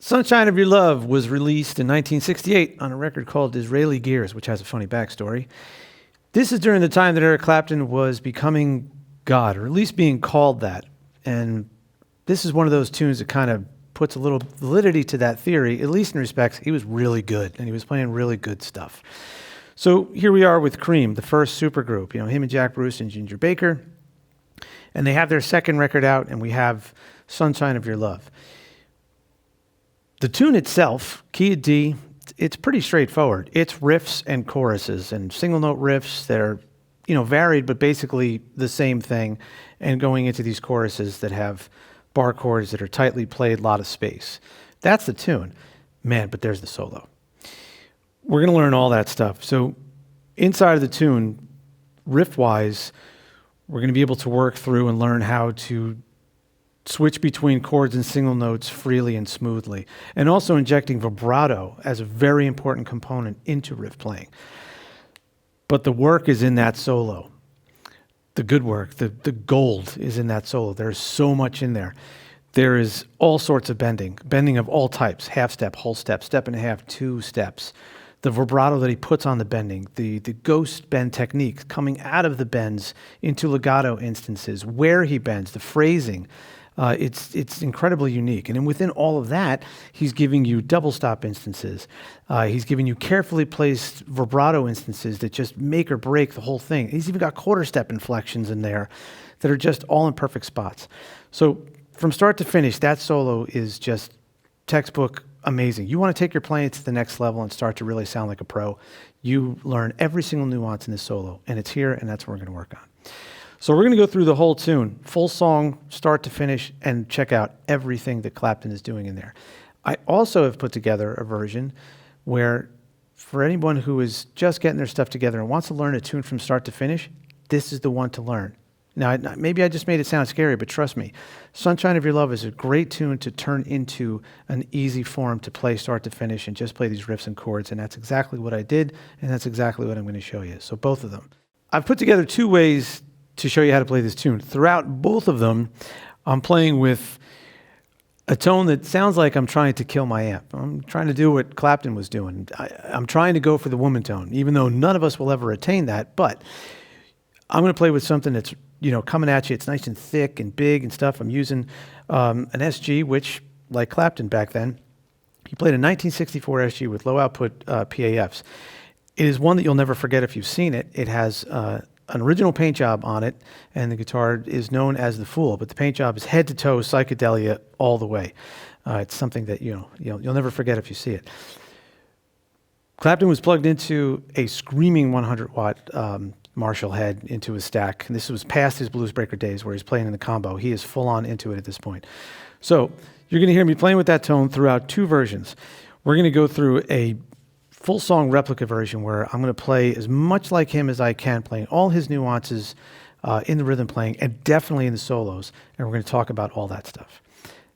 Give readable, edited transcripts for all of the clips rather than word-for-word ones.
Sunshine of Your Love was released in 1968 on a record called Disraeli Gears, which has a funny backstory. This is during the time that Eric Clapton was becoming God, or at least being called that. And this is one of those tunes that kind of puts a little validity to that theory, at least in respects, he was really good, and he was playing really good stuff. So here we are with Cream, the first supergroup, him and Jack Bruce and Ginger Baker. And they have their second record out, and we have Sunshine of Your Love. The tune itself, key of D, it's pretty straightforward. It's riffs and choruses and single note riffs that are, varied, but basically the same thing, and going into these choruses that have bar chords that are tightly played, a lot of space. That's the tune. Man, but there's the solo. We're going to learn all that stuff. So inside of the tune, riff-wise, we're going to be able to work through and learn how to switch between chords and single notes freely and smoothly, and also injecting vibrato as a very important component into riff playing. But the work is in that solo. The good work, the gold is in that solo. There's so much in there. There is all sorts of bending of all types, half step, whole step, step and a half, two steps. The vibrato that he puts on the bending, the ghost bend technique coming out of the bends into legato instances, where he bends, the phrasing, it's incredibly unique. And then within all of that, he's giving you double stop instances. He's giving you carefully placed vibrato instances that just make or break the whole thing. He's even got quarter step inflections in there that are just all in perfect spots. So from start to finish, that solo is just textbook amazing. You want to take your playing to the next level and start to really sound like a pro, you learn every single nuance in this solo, and it's here, and that's what we're going to work on. So we're going to go through the whole tune, full song, start to finish, and check out everything that Clapton is doing in there. I also have put together a version where, for anyone who is just getting their stuff together and wants to learn a tune from start to finish, this is the one to learn. Now, maybe I just made it sound scary, but trust me, Sunshine of Your Love is a great tune to turn into an easy form to play start to finish and just play these riffs and chords, and that's exactly what I did, and that's exactly what I'm going to show you. So both of them. I've put together two ways to show you how to play this tune. Throughout both of them, I'm playing with a tone that sounds like I'm trying to kill my amp. I'm trying to do what Clapton was doing. I'm trying to go for the woman tone, even though none of us will ever attain that, but I'm going to play with something that's coming at you. It's nice and thick and big and stuff. I'm using an SG, which, like Clapton back then, he played a 1964 SG with low output PAFs. It is one that you'll never forget if you've seen it. It has an original paint job on it, and the guitar is known as the Fool, but the paint job is head to toe psychedelia all the way. It's something that you'll never forget if you see it. Clapton was plugged into a screaming 100-watt Marshall head into his stack. And this was past his Bluesbreaker days where he's playing in the combo. He is full on into it at this point. So you're going to hear me playing with that tone throughout two versions. We're going to go through a full song replica version where I'm going to play as much like him as I can, playing all his nuances in the rhythm playing and definitely in the solos. And we're going to talk about all that stuff.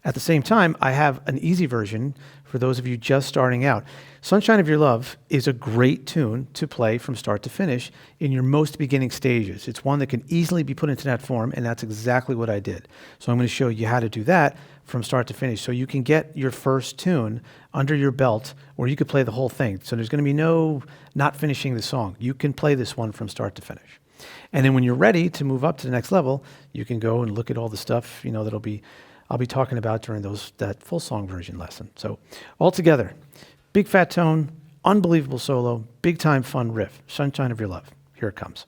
At the same time, I have an easy version for those of you just starting out. Sunshine of Your Love is a great tune to play from start to finish in your most beginning stages. It's one that can easily be put into that form, and that's exactly what I did. So I'm going to show you how to do that from start to finish so you can get your first tune under your belt, or you could play the whole thing. So there's going to be no not finishing the song. You can play this one from start to finish. And then when you're ready to move up to the next level, you can go and look at all the stuff I'll be talking about during that full song version lesson. So all together, big fat tone, unbelievable solo, big time fun riff, Sunshine of Your Love. Here it comes.